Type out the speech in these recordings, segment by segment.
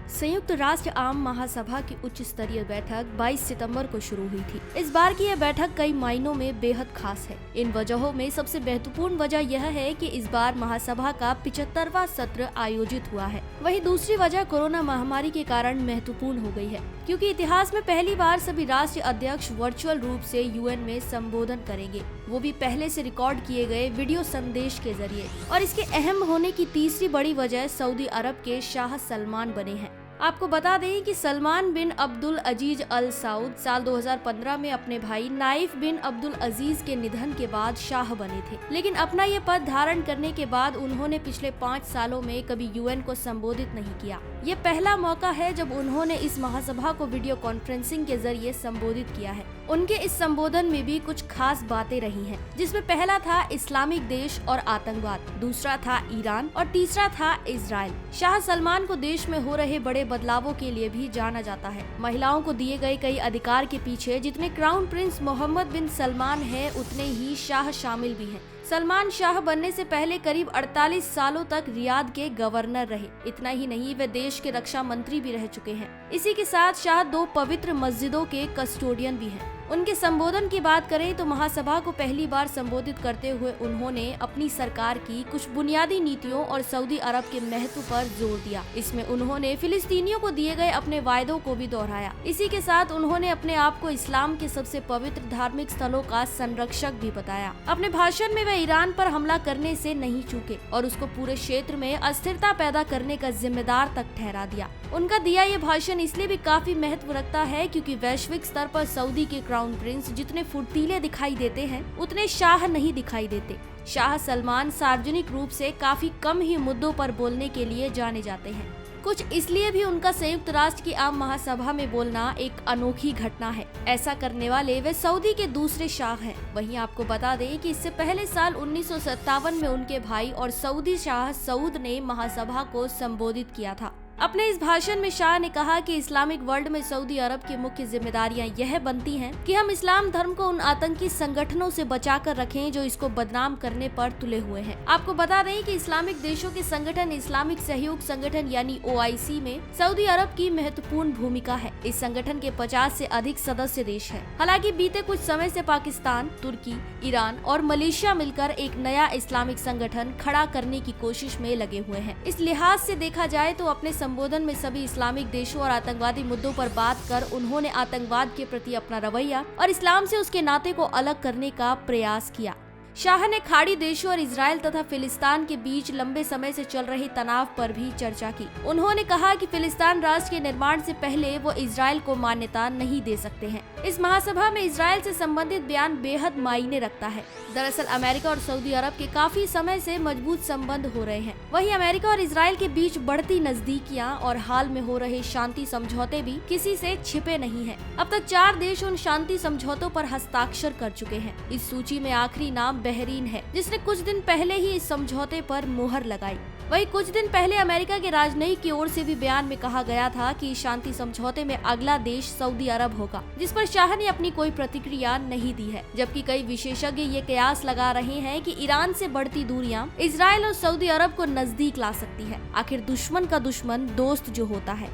संयुक्त राष्ट्र आम महासभा की उच्च स्तरीय बैठक 22 सितंबर को शुरू हुई थी। इस बार की यह बैठक कई मायनों में बेहद खास है। इन वजहों में सबसे महत्वपूर्ण वजह यह है कि इस बार महासभा का 75वां सत्र आयोजित हुआ है। वहीं दूसरी वजह कोरोना महामारी के कारण महत्वपूर्ण हो गई है, क्योंकि इतिहास में पहली बार सभी राष्ट्रीय अध्यक्ष वर्चुअल रूप से यूएन में संबोधन करेंगे, वो भी पहले से रिकॉर्ड किए गए वीडियो संदेश के जरिए। और इसके अहम होने की तीसरी बड़ी वजह सऊदी अरब के शाह सलमान बने हैं। आपको बता दें कि सलमान बिन अब्दुल अजीज अल सऊद साल 2015 में अपने भाई नाइफ बिन अब्दुल अजीज के निधन के बाद शाह बने थे, लेकिन अपना ये पद धारण करने के बाद उन्होंने पिछले 5 सालों में कभी यूएन को संबोधित नहीं किया। ये पहला मौका है जब उन्होंने इस महासभा को वीडियो कॉन्फ्रेंसिंग के जरिए संबोधित किया है। उनके इस संबोधन में भी कुछ खास बातें रही हैं, जिसमें पहला था इस्लामिक देश और आतंकवाद, दूसरा था ईरान और तीसरा था इजराइल। शाह सलमान को देश में हो रहे बड़े बदलावों के लिए भी जाना जाता है। महिलाओं को दिए गए कई अधिकार के पीछे जितने क्राउन प्रिंस मोहम्मद बिन सलमान है, उतने ही शाह शामिल भी हैं। सलमान शाह बनने से पहले करीब 48 सालों तक रियाद के गवर्नर रहे। इतना ही नहीं, वे देश के रक्षा मंत्री भी रह चुके हैं। इसी के साथ शाह 2 पवित्र मस्जिदों के कस्टोडियन भी हैं। उनके संबोधन की बात करें तो महासभा को पहली बार संबोधित करते हुए उन्होंने अपनी सरकार की कुछ बुनियादी नीतियों और सऊदी अरब के महत्व पर जोर दिया। इसमें उन्होंने फिलिस्तीनियों को दिए गए अपने वायदों को भी दोहराया। इसी के साथ उन्होंने अपने आप को इस्लाम के सबसे पवित्र धार्मिक स्थलों का संरक्षक भी बताया। अपने भाषण में वे ईरान पर हमला करने से नहीं चूके और उसको पूरे क्षेत्र में अस्थिरता पैदा करने का जिम्मेदार तक ठहरा दिया। उनका दिया ये भाषण इसलिए भी काफी महत्व रखता है क्योंकि वैश्विक स्तर पर सऊदी के क्राउन प्रिंस जितने फुर्तीले दिखाई देते हैं, उतने शाह नहीं दिखाई देते। शाह सलमान सार्वजनिक रूप से काफी कम ही मुद्दों पर बोलने के लिए जाने जाते हैं। कुछ इसलिए भी उनका संयुक्त राष्ट्र की आम महासभा में बोलना एक अनोखी घटना है। ऐसा करने वाले वे सऊदी के दूसरे शाह हैं। वहीं आपको बता दें कि इससे पहले साल 1957 में उनके भाई और सऊदी शाह सऊद ने महासभा को संबोधित किया था। अपने इस भाषण में शाह ने कहा कि इस्लामिक वर्ल्ड में सऊदी अरब की मुख्य जिम्मेदारियां यह बनती हैं कि हम इस्लाम धर्म को उन आतंकी संगठनों से बचाकर रखें जो इसको बदनाम करने पर तुले हुए हैं। आपको बता दें कि इस्लामिक देशों के संगठन इस्लामिक सहयोग संगठन यानी OIC में सऊदी अरब की महत्वपूर्ण भूमिका है। इस संगठन के 50 से अधिक सदस्य देश है। हालांकि बीते कुछ समय से पाकिस्तान, तुर्की, ईरान और मलेशिया मिलकर एक नया इस्लामिक संगठन खड़ा करने की कोशिश में लगे हुए हैं। इस लिहाज से देखा जाए तो अपने संबोधन में सभी इस्लामिक देशों और आतंकवादी मुद्दों पर बात कर उन्होंने आतंकवाद के प्रति अपना रवैया और इस्लाम से उसके नाते को अलग करने का प्रयास किया। शाह ने खाड़ी देशों और इजराइल तथा फिलिस्तीन के बीच लंबे समय से चल रहे तनाव पर भी चर्चा की। उन्होंने कहा कि फिलिस्तीन राष्ट्र के निर्माण से पहले वो इजराइल को मान्यता नहीं दे सकते हैं। इस महासभा में इजराइल से संबंधित बयान बेहद मायने रखता है। दरअसल अमेरिका और सऊदी अरब के काफी समय से मजबूत संबंध हो रहे हैं। वहीं अमेरिका और इजराइल के बीच बढ़ती नजदीकियां और हाल में हो रहे शांति समझौते भी किसी से छिपे नहीं हैं। अब तक 4 देश उन शांति समझौतों पर हस्ताक्षर कर चुके हैं। इस सूची में आखिरी नाम बहरीन है, जिसने कुछ दिन पहले ही इस समझौते पर मुहर लगाई। वहीं कुछ दिन पहले अमेरिका के राजनयिक की ओर से भी बयान में कहा गया था कि शांति समझौते में अगला देश सऊदी अरब होगा, जिस पर शाह ने अपनी कोई प्रतिक्रिया नहीं दी है। जबकि कई विशेषज्ञ ये कयास लगा रहे हैं कि ईरान से बढ़ती दूरियां इजराइल और सऊदी अरब को नजदीक ला सकती है। आखिर दुश्मन का दुश्मन दोस्त जो होता है।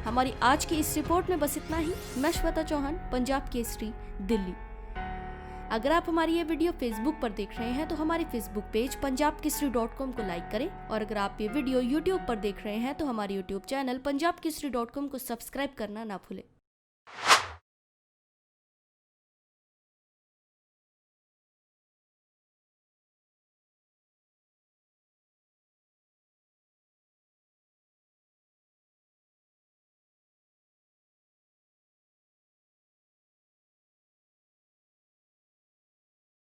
हमारी आज की इस रिपोर्ट में बस इतना ही। मैं श्वेता चौहान, पंजाब केसरी, दिल्ली। अगर आप हमारी ये वीडियो फेसबुक पर देख रहे हैं तो हमारे फेसबुक पेज punjabkesari.com को लाइक करें, और अगर आप ये वीडियो यूट्यूब पर देख रहे हैं तो हमारे यूट्यूब चैनल punjabkesari.com को सब्सक्राइब करना ना भूलें।